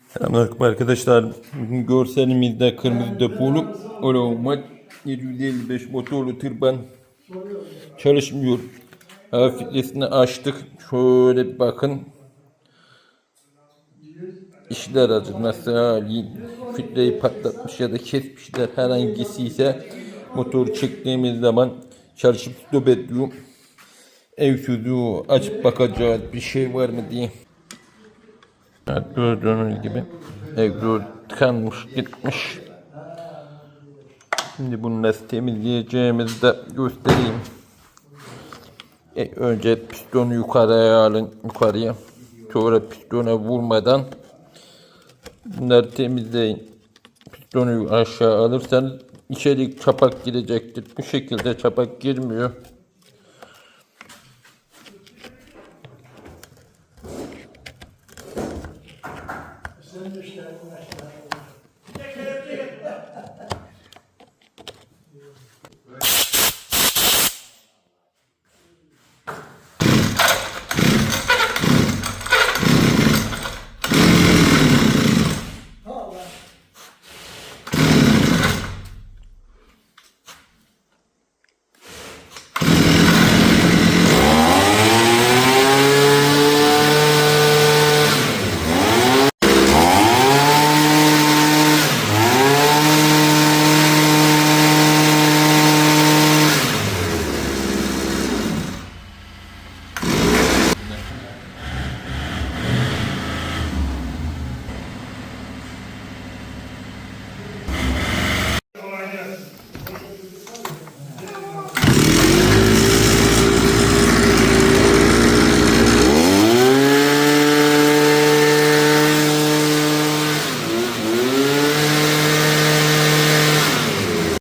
Selamünaleyküm arkadaşlar. Bugün görselimizde kırmızı depolu otomat 755 motorlu tırpan çalışmıyor. Hava filtresini açtık. Şöyle bir bakın. İşler acı. Mesela filtreyi patlatmış ya da kesmişler. Herhangisi ise motoru çektiğimiz zaman çalışıp stop ediyor. Ev çocuğu açıp bakacağız bir şey var mı diye. Evet, gördüğünüz gibi egzoz tıkanmış gitmiş. Şimdi bunu nasıl temizleyeceğimizi de göstereyim. Önce pistonu yukarıya alın, yukarıya. Sonra pistona vurmadan bunları temizleyin. Pistonu aşağı alırsanız içeri çapak girecektir. Bu şekilde çapak girmiyor.